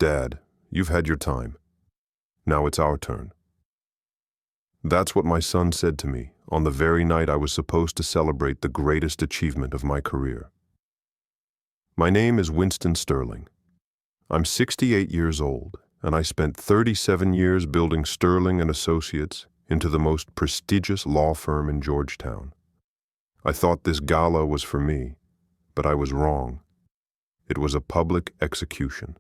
"Dad, you've had your time. Now it's our turn." That's what my son said to me on the very night I was supposed to celebrate the greatest achievement of my career. My name is Winston Sterling. I'm 68 years old, and I spent 37 years building Sterling and Associates into the most prestigious law firm in Georgetown. I thought this gala was for me, but I was wrong. It was a public execution.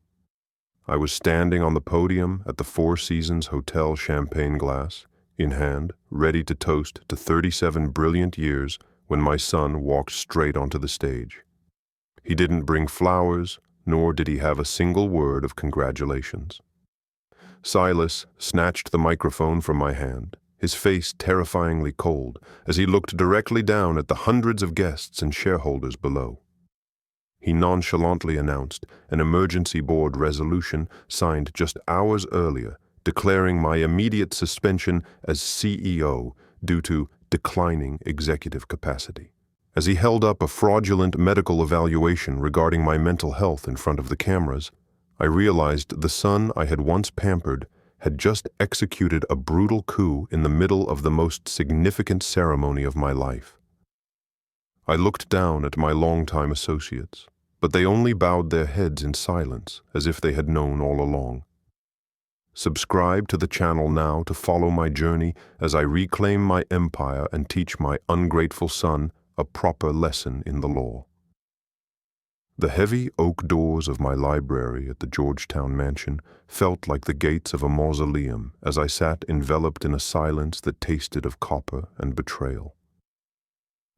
I was standing on the podium at the Four Seasons Hotel, champagne glass in hand, ready to toast to 37 brilliant years, when my son walked straight onto the stage. He didn't bring flowers, nor did he have a single word of congratulations. Silas snatched the microphone from my hand, his face terrifyingly cold, as he looked directly down at the hundreds of guests and shareholders below. He nonchalantly announced an emergency board resolution signed just hours earlier, declaring my immediate suspension as CEO due to declining executive capacity. As he held up a fraudulent medical evaluation regarding my mental health in front of the cameras, I realized the son I had once pampered had just executed a brutal coup in the middle of the most significant ceremony of my life. I looked down at my longtime associates, but they only bowed their heads in silence, as if they had known all along. Subscribe to the channel now to follow my journey as I reclaim my empire and teach my ungrateful son a proper lesson in the law. The heavy oak doors of my library at the Georgetown mansion felt like the gates of a mausoleum as I sat enveloped in a silence that tasted of copper and betrayal.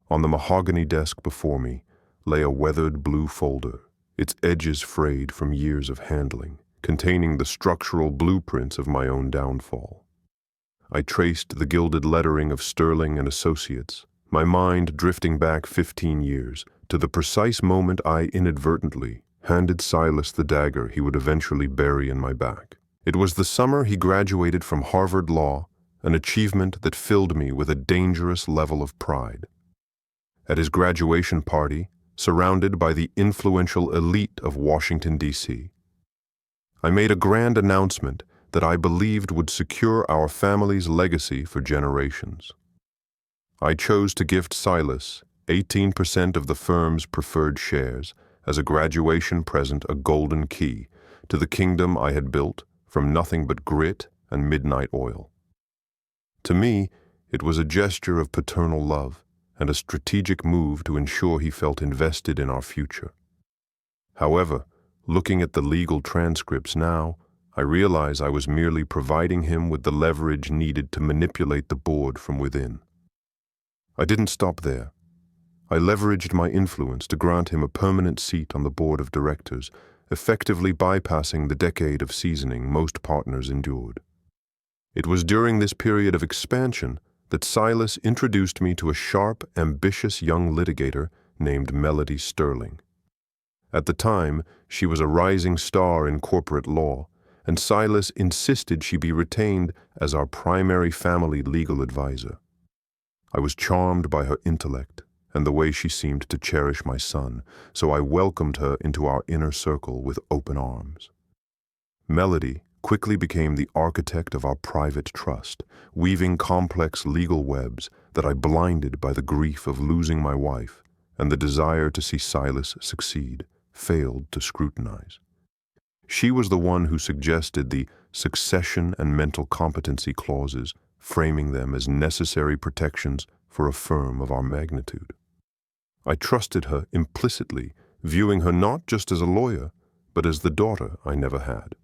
On the mahogany desk before me lay a weathered blue folder, its edges frayed from years of handling, containing the structural blueprints of my own downfall. I traced the gilded lettering of Sterling and Associates, my mind drifting back 15 years to the precise moment I inadvertently handed Silas the dagger he would eventually bury in my back. It was the summer he graduated from Harvard Law, an achievement that filled me with a dangerous level of pride. At his graduation party, surrounded by the influential elite of Washington, D.C., I made a grand announcement that I believed would secure our family's legacy for generations. I chose to gift Silas 18% of the firm's preferred shares as a graduation present, a golden key to the kingdom I had built from nothing but grit and midnight oil. To me, it was a gesture of paternal love and a strategic move to ensure he felt invested in our future. However, looking at the legal transcripts now, I realize I was merely providing him with the leverage needed to manipulate the board from within. I didn't stop there. I leveraged my influence to grant him a permanent seat on the board of directors, effectively bypassing the decade of seasoning most partners endured. It was during this period of expansion that Silas introduced me to a sharp, ambitious young litigator named Melody Sterling. At the time, she was a rising star in corporate law, and Silas insisted she be retained as our primary family legal advisor. I was charmed by her intellect and the way she seemed to cherish my son, so I welcomed her into our inner circle with open arms. Melody quickly became the architect of our private trust, weaving complex legal webs that I blinded by the grief of losing my wife and the desire to see Silas succeed, failed to scrutinize. She was the one who suggested the succession and mental competency clauses, framing them as necessary protections for a firm of our magnitude. I trusted her implicitly, viewing her not just as a lawyer, but as the daughter I never had.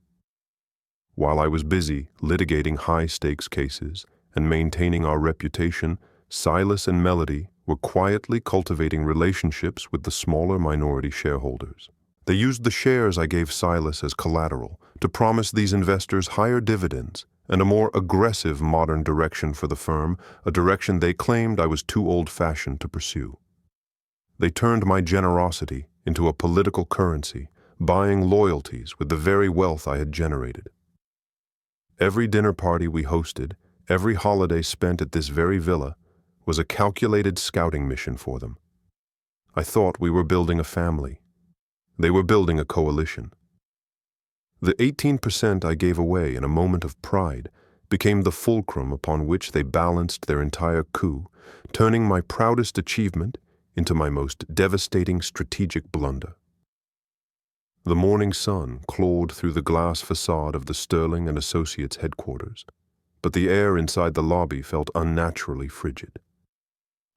While I was busy litigating high-stakes cases and maintaining our reputation, Silas and Melody were quietly cultivating relationships with the smaller minority shareholders. They used the shares I gave Silas as collateral to promise these investors higher dividends and a more aggressive modern direction for the firm, a direction they claimed I was too old-fashioned to pursue. They turned my generosity into a political currency, buying loyalties with the very wealth I had generated. Every dinner party we hosted, every holiday spent at this very villa, was a calculated scouting mission for them. I thought we were building a family. They were building a coalition. The 18% I gave away in a moment of pride became the fulcrum upon which they balanced their entire coup, turning my proudest achievement into my most devastating strategic blunder. The morning sun clawed through the glass facade of the Sterling and Associates headquarters, but the air inside the lobby felt unnaturally frigid.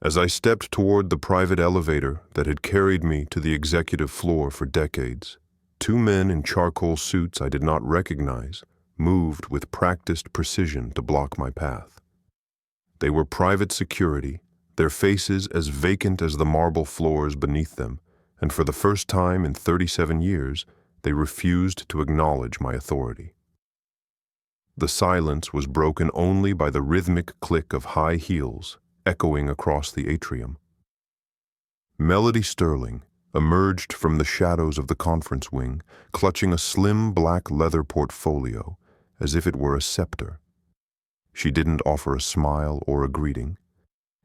As I stepped toward the private elevator that had carried me to the executive floor for decades, two men in charcoal suits I did not recognize moved with practiced precision to block my path. They were private security, their faces as vacant as the marble floors beneath them, and for the first time in 37 years, they refused to acknowledge my authority. The silence was broken only by the rhythmic click of high heels echoing across the atrium. Melody Sterling emerged from the shadows of the conference wing, clutching a slim black leather portfolio as if it were a scepter. She didn't offer a smile or a greeting.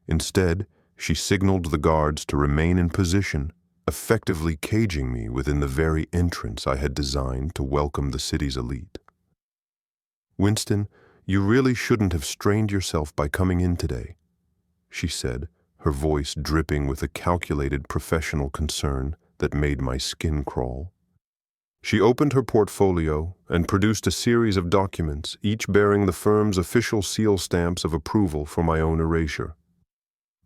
Instead, she signaled the guards to remain in position, effectively caging me within the very entrance I had designed to welcome the city's elite. "Winston, you really shouldn't have strained yourself by coming in today," she said, her voice dripping with a calculated professional concern that made my skin crawl. She opened her portfolio and produced a series of documents, each bearing the firm's official seal stamps of approval for my own erasure.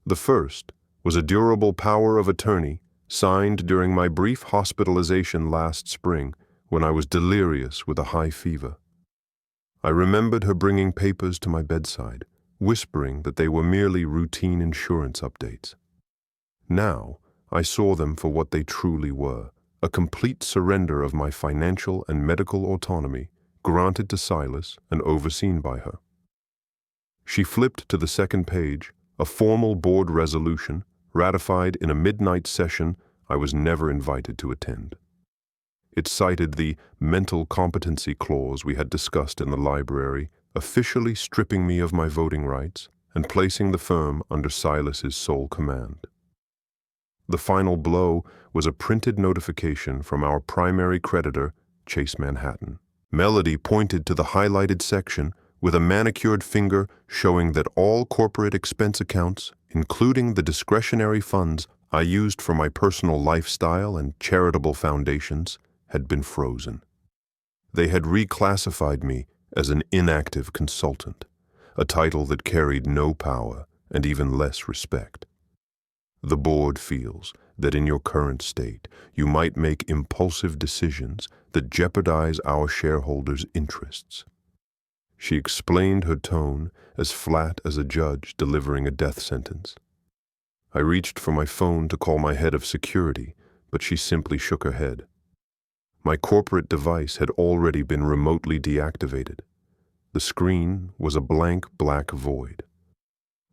The first was a durable power of attorney signed during my brief hospitalization last spring when I was delirious with a high fever. I remembered her bringing papers to my bedside, whispering that they were merely routine insurance updates. Now, I saw them for what they truly were, a complete surrender of my financial and medical autonomy granted to Silas and overseen by her. She flipped to the second page, a formal board resolution ratified in a midnight session I was never invited to attend. It cited the mental competency clause we had discussed in the library, officially stripping me of my voting rights and placing the firm under Silas's sole command. The final blow was a printed notification from our primary creditor, Chase Manhattan. Melody pointed to the highlighted section with a manicured finger showing that all corporate expense accounts, including the discretionary funds I used for my personal lifestyle and charitable foundations, had been frozen. They had reclassified me as an inactive consultant, a title that carried no power and even less respect. The board feels that in your current state, you might make impulsive decisions that jeopardize our shareholders' interests. She explained, her tone as flat as a judge delivering a death sentence. I reached for my phone to call my head of security, but she simply shook her head. My corporate device had already been remotely deactivated. The screen was a blank black void.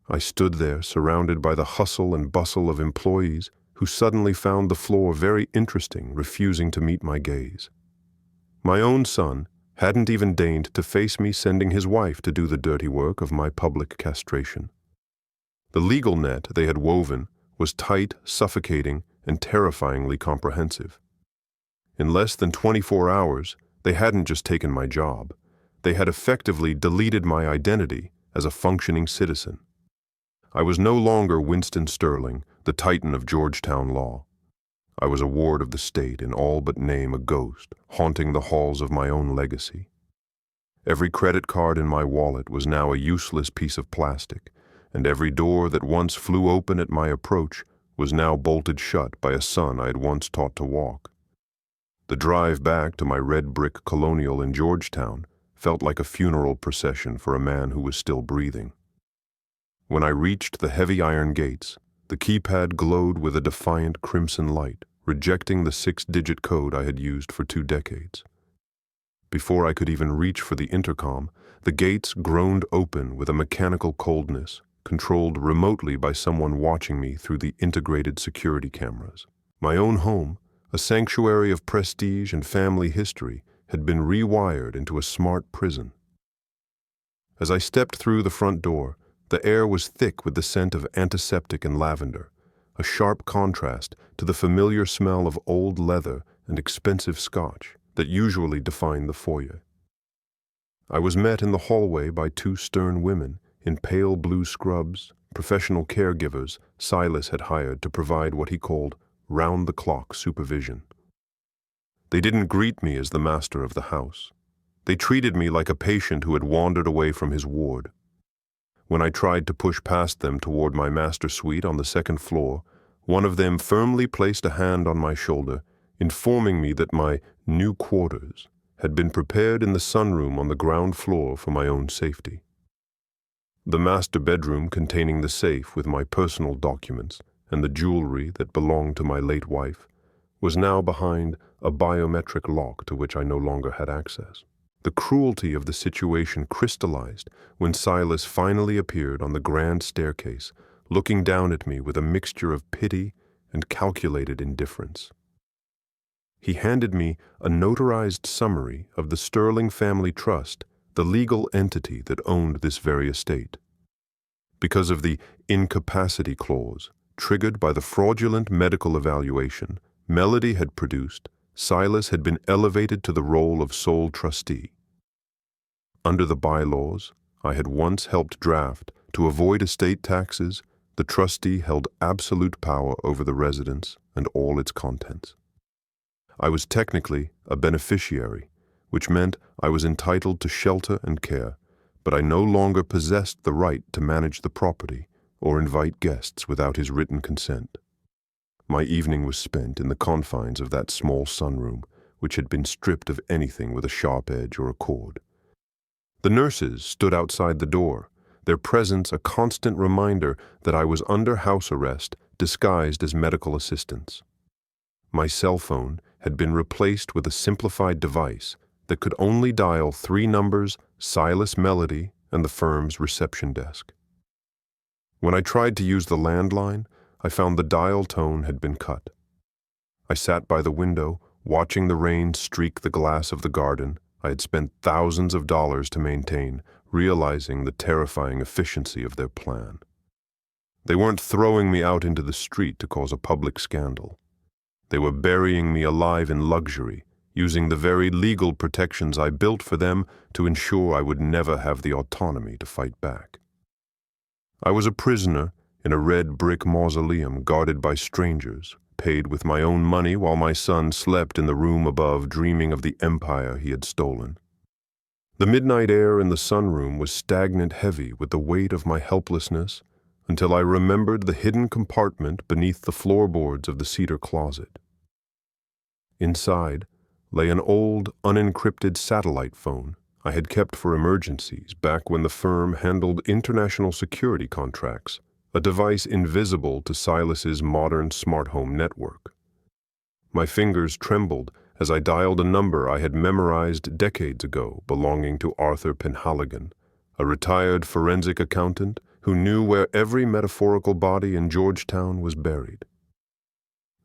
I stood there surrounded by the hustle and bustle of employees who suddenly found the floor very interesting, refusing to meet my gaze. My own son hadn't even deigned to face me, sending his wife to do the dirty work of my public castration. The legal net they had woven was tight, suffocating, and terrifyingly comprehensive. In less than 24 hours, they hadn't just taken my job. They had effectively deleted my identity as a functioning citizen. I was no longer Winston Sterling, the titan of Georgetown law. I was a ward of the state, in all but name a ghost, haunting the halls of my own legacy. Every credit card in my wallet was now a useless piece of plastic, and every door that once flew open at my approach was now bolted shut by a son I had once taught to walk. The drive back to my red brick colonial in Georgetown felt like a funeral procession for a man who was still breathing. When I reached the heavy iron gates, the keypad glowed with a defiant crimson light, rejecting the 6-digit code I had used for 2 decades. Before I could even reach for the intercom, the gates groaned open with a mechanical coldness, controlled remotely by someone watching me through the integrated security cameras. My own home, a sanctuary of prestige and family history, had been rewired into a smart prison. As I stepped through the front door, the air was thick with the scent of antiseptic and lavender, a sharp contrast to the familiar smell of old leather and expensive scotch. that usually define the foyer. I was met in the hallway by two stern women in pale blue scrubs, professional caregivers Silas had hired to provide what he called round-the-clock supervision. They didn't greet me as the master of the house. They treated me like a patient who had wandered away from his ward. When I tried to push past them toward my master suite on the second floor, one of them firmly placed a hand on my shoulder, informing me that my new quarters had been prepared in the sunroom on the ground floor for my own safety. The master bedroom containing the safe with my personal documents and the jewelry that belonged to my late wife was now behind a biometric lock to which I no longer had access. The cruelty of the situation crystallized when Silas finally appeared on the grand staircase, looking down at me with a mixture of pity and calculated indifference. He handed me a notarized summary of the Sterling Family Trust, the legal entity that owned this very estate. Because of the incapacity clause triggered by the fraudulent medical evaluation Melody had produced, Silas had been elevated to the role of sole trustee. Under the bylaws I had once helped draft to avoid estate taxes, the trustee held absolute power over the residence and all its contents. I was technically a beneficiary, which meant I was entitled to shelter and care, but I no longer possessed the right to manage the property or invite guests without his written consent. My evening was spent in the confines of that small sunroom, which had been stripped of anything with a sharp edge or a cord. The nurses stood outside the door, their presence a constant reminder that I was under house arrest disguised as medical assistants. My cell phone had been replaced with a simplified device that could only dial 3 numbers, Silas, Melody, and the firm's reception desk. When I tried to use the landline, I found the dial tone had been cut. I sat by the window, watching the rain streak the glass of the garden I had spent thousands of dollars to maintain, realizing the terrifying efficiency of their plan. They weren't throwing me out into the street to cause a public scandal. They were burying me alive in luxury, using the very legal protections I built for them to ensure I would never have the autonomy to fight back. I was a prisoner in a red brick mausoleum guarded by strangers, paid with my own money while my son slept in the room above dreaming of the empire he had stolen. The midnight air in the sunroom was stagnant heavy with the weight of my helplessness until I remembered the hidden compartment beneath the floorboards of the cedar closet. Inside lay an old, unencrypted satellite phone I had kept for emergencies back when the firm handled international security contracts, a device invisible to Silas's modern smart home network. My fingers trembled as I dialed a number I had memorized decades ago belonging to Arthur Penhaligon, a retired forensic accountant who knew where every metaphorical body in Georgetown was buried.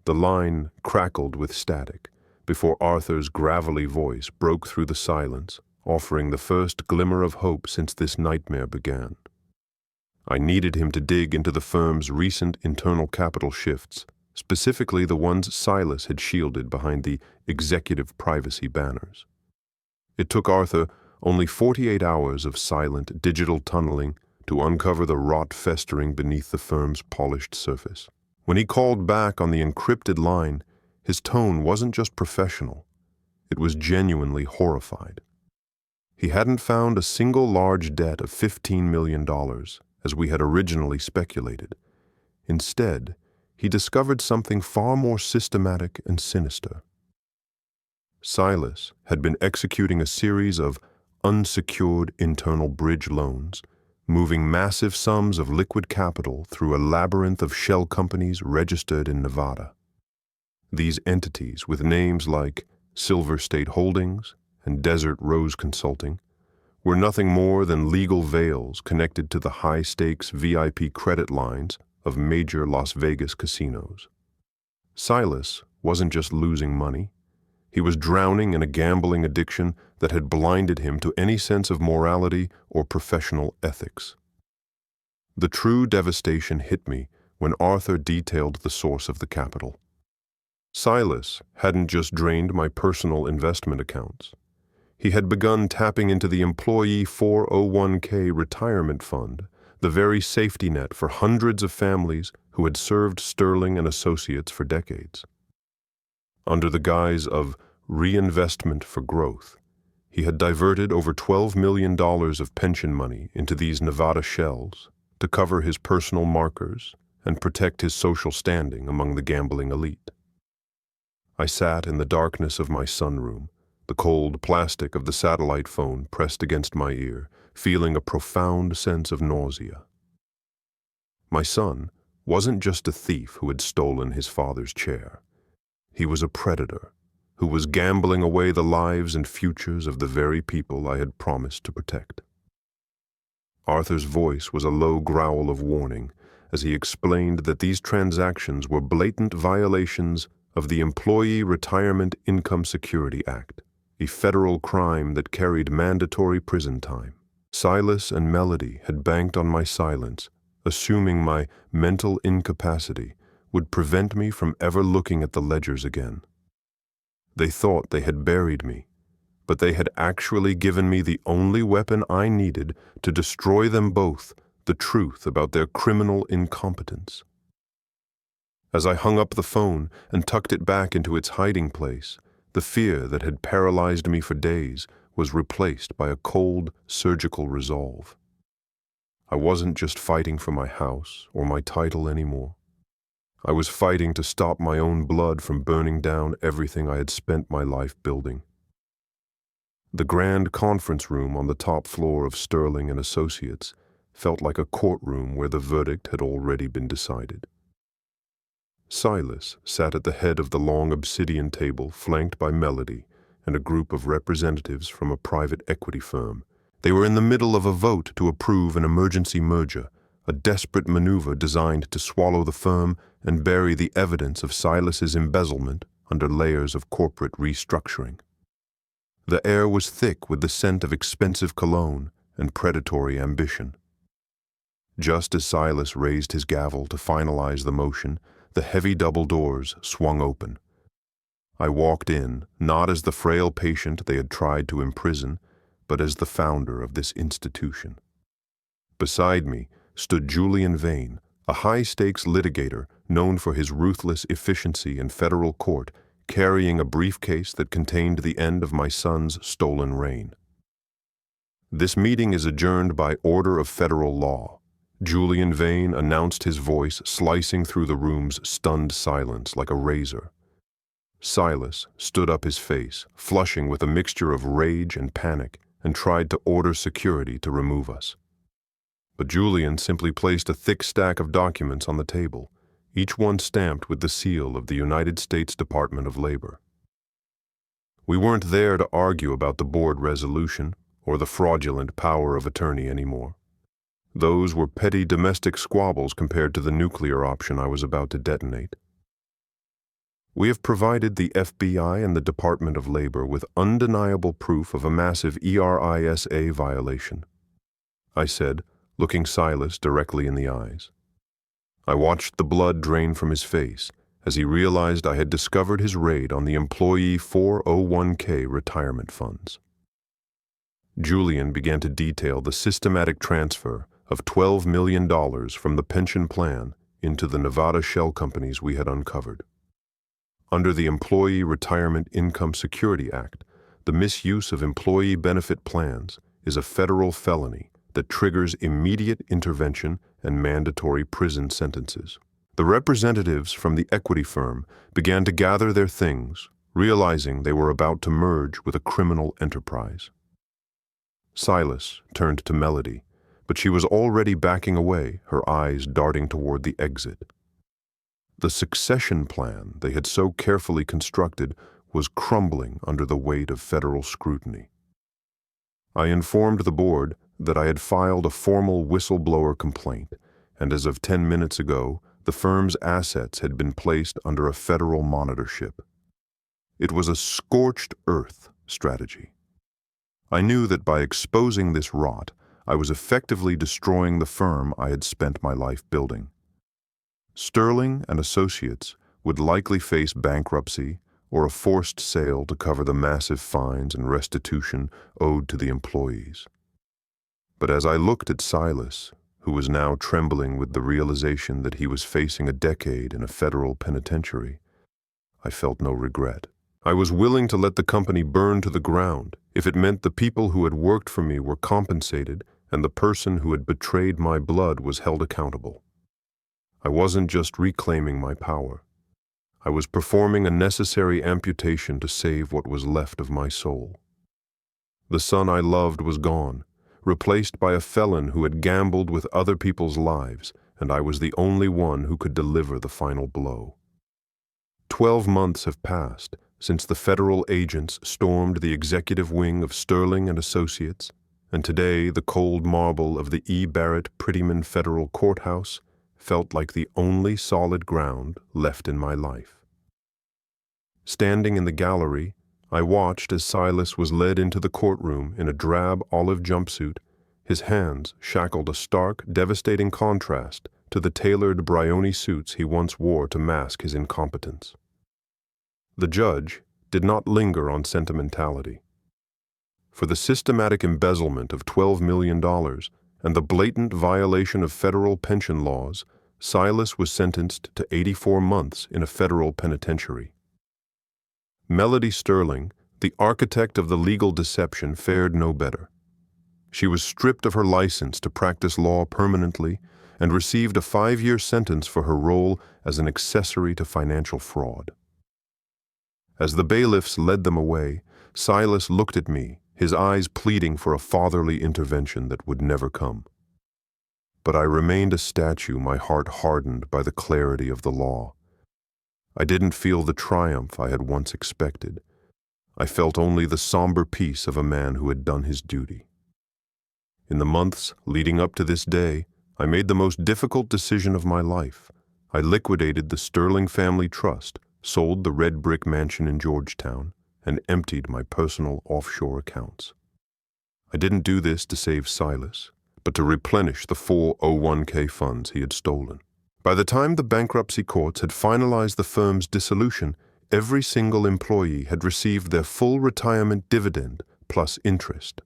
The line crackled with static before Arthur's gravelly voice broke through the silence, offering the first glimmer of hope since this nightmare began. I needed him to dig into the firm's recent internal capital shifts, specifically the ones Silas had shielded behind the executive privacy banners. It took Arthur only 48 hours of silent digital tunneling to uncover the rot festering beneath the firm's polished surface. When he called back on the encrypted line, his tone wasn't just professional, it was genuinely horrified. He hadn't found a single large debt of $15 million, as we had originally speculated. Instead, he discovered something far more systematic and sinister. Silas had been executing a series of unsecured internal bridge loans, moving massive sums of liquid capital through a labyrinth of shell companies registered in Nevada. These entities, with names like Silver State Holdings and Desert Rose Consulting, were nothing more than legal veils connected to the high-stakes VIP credit lines of major Las Vegas casinos. Silas wasn't just losing money. He was drowning in a gambling addiction that had blinded him to any sense of morality or professional ethics. The true devastation hit me when Arthur detailed the source of the capital. Silas hadn't just drained my personal investment accounts. He had begun tapping into the employee 401k retirement fund, the very safety net for hundreds of families who had served Sterling and Associates for decades. Under the guise of reinvestment for growth, he had diverted over $12 million of pension money into these Nevada shells to cover his personal markers and protect his social standing among the gambling elite. I sat in the darkness of my sunroom, the cold plastic of the satellite phone pressed against my ear, feeling a profound sense of nausea. My son wasn't just a thief who had stolen his father's chair. He was a predator who was gambling away the lives and futures of the very people I had promised to protect. Arthur's voice was a low growl of warning as he explained that these transactions were blatant violations of the Employee Retirement Income Security Act, a federal crime that carried mandatory prison time. Silas and Melody had banked on my silence, assuming my mental incapacity would prevent me from ever looking at the ledgers again. They thought they had buried me, but they had actually given me the only weapon I needed to destroy them both, the truth about their criminal incompetence. As I hung up the phone and tucked it back into its hiding place, the fear that had paralyzed me for days was replaced by a cold, surgical resolve. I wasn't just fighting for my house or my title anymore. I was fighting to stop my own blood from burning down everything I had spent my life building. The grand conference room on the top floor of Sterling and Associates felt like a courtroom where the verdict had already been decided. Silas sat at the head of the long obsidian table, flanked by Melody and a group of representatives from a private equity firm. They were in the middle of a vote to approve an emergency merger, a desperate maneuver designed to swallow the firm and bury the evidence of Silas's embezzlement under layers of corporate restructuring. The air was thick with the scent of expensive cologne and predatory ambition. Just as Silas raised his gavel to finalize the motion, the heavy double doors swung open. I walked in, not as the frail patient they had tried to imprison, but as the founder of this institution. Beside me stood Julian Vane, a high-stakes litigator known for his ruthless efficiency in federal court, carrying a briefcase that contained the end of my son's stolen reign. "This meeting is adjourned by order of federal law," Julian Vane announced, his voice slicing through the room's stunned silence like a razor. Silas stood up, his face flushing with a mixture of rage and panic, and tried to order security to remove us. But Julian simply placed a thick stack of documents on the table, each one stamped with the seal of the United States Department of Labor. We weren't there to argue about the board resolution or the fraudulent power of attorney anymore. Those were petty domestic squabbles compared to the nuclear option I was about to detonate. "We have provided the FBI and the Department of Labor with undeniable proof of a massive ERISA violation," I said, looking Silas directly in the eyes. I watched the blood drain from his face as he realized I had discovered his raid on the employee 401k retirement funds. Julian began to detail the systematic transfer of $12 million from the pension plan into the Nevada shell companies we had uncovered. Under the Employee Retirement Income Security Act, the misuse of employee benefit plans is a federal felony that triggers immediate intervention and mandatory prison sentences. The representatives from the equity firm began to gather their things, realizing they were about to merge with a criminal enterprise. Silas turned to Melody, but she was already backing away, her eyes darting toward the exit. The succession plan they had so carefully constructed was crumbling under the weight of federal scrutiny. I informed the board that I had filed a formal whistleblower complaint, and as of 10 minutes ago, the firm's assets had been placed under a federal monitorship. It was a scorched earth strategy. I knew that by exposing this rot, I was effectively destroying the firm I had spent my life building. Sterling and Associates would likely face bankruptcy or a forced sale to cover the massive fines and restitution owed to the employees. But as I looked at Silas, who was now trembling with the realization that he was facing a decade in a federal penitentiary, I felt no regret. I was willing to let the company burn to the ground if it meant the people who had worked for me were compensated and the person who had betrayed my blood was held accountable. I wasn't just reclaiming my power. I was performing a necessary amputation to save what was left of my soul. The son I loved was gone, replaced by a felon who had gambled with other people's lives, and I was the only one who could deliver the final blow. 12 months have passed since the federal agents stormed the executive wing of Sterling and Associates, and today the cold marble of the E. Barrett Prettyman Federal Courthouse felt like the only solid ground left in my life. Standing in the gallery, I watched as Silas was led into the courtroom in a drab olive jumpsuit, his hands shackled, a stark, devastating contrast to the tailored Brioni suits he once wore to mask his incompetence. The judge did not linger on sentimentality. For the systematic embezzlement of $12 million and the blatant violation of federal pension laws, Silas was sentenced to 84 months in a federal penitentiary. Melody Sterling, the architect of the legal deception, fared no better. She was stripped of her license to practice law permanently and received a 5-year sentence for her role as an accessory to financial fraud. As the bailiffs led them away, Silas looked at me, his eyes pleading for a fatherly intervention that would never come. But I remained a statue, my heart hardened by the clarity of the law. I didn't feel the triumph I had once expected. I felt only the somber peace of a man who had done his duty. In the months leading up to this day, I made the most difficult decision of my life. I liquidated the Sterling family trust, sold the red brick mansion in Georgetown, and emptied my personal offshore accounts. I didn't do this to save Silas, but to replenish the 401k funds he had stolen. By the time the bankruptcy courts had finalized the firm's dissolution, every single employee had received their full retirement dividend plus interest.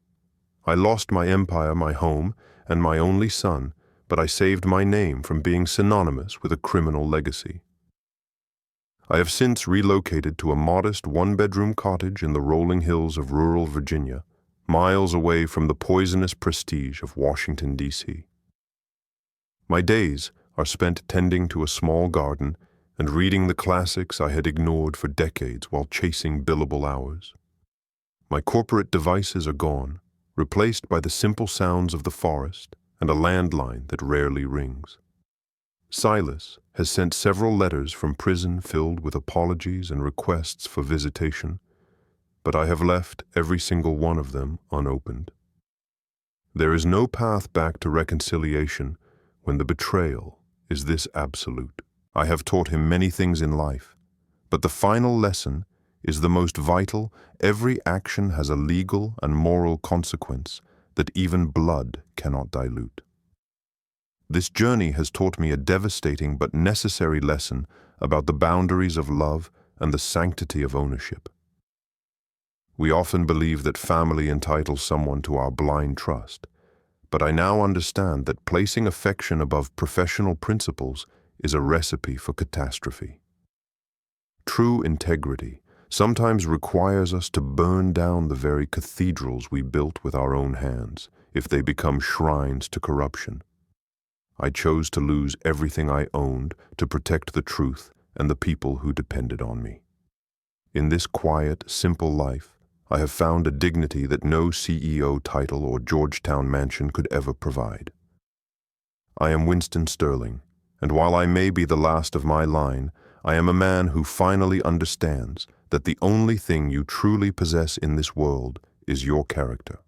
I lost my empire, my home, and my only son, but I saved my name from being synonymous with a criminal legacy. I have since relocated to a modest one-bedroom cottage in the rolling hills of rural Virginia, miles away from the poisonous prestige of Washington, D.C. My days are spent tending to a small garden and reading the classics I had ignored for decades while chasing billable hours. My corporate devices are gone, replaced by the simple sounds of the forest and a landline that rarely rings. Silas has sent several letters from prison filled with apologies and requests for visitation, but I have left every single one of them unopened. There is no path back to reconciliation when the betrayal is this absolute. I have taught him many things in life, but the final lesson is the most vital. Every action has a legal and moral consequence that even blood cannot dilute. This journey has taught me a devastating but necessary lesson about the boundaries of love and the sanctity of ownership. We often believe that family entitles someone to our blind trust, but I now understand that placing affection above professional principles is a recipe for catastrophe. True integrity sometimes requires us to burn down the very cathedrals we built with our own hands if they become shrines to corruption. I chose to lose everything I owned to protect the truth and the people who depended on me. In this quiet, simple life, I have found a dignity that no CEO title or Georgetown mansion could ever provide. I am Winston Sterling, and while I may be the last of my line, I am a man who finally understands that the only thing you truly possess in this world is your character.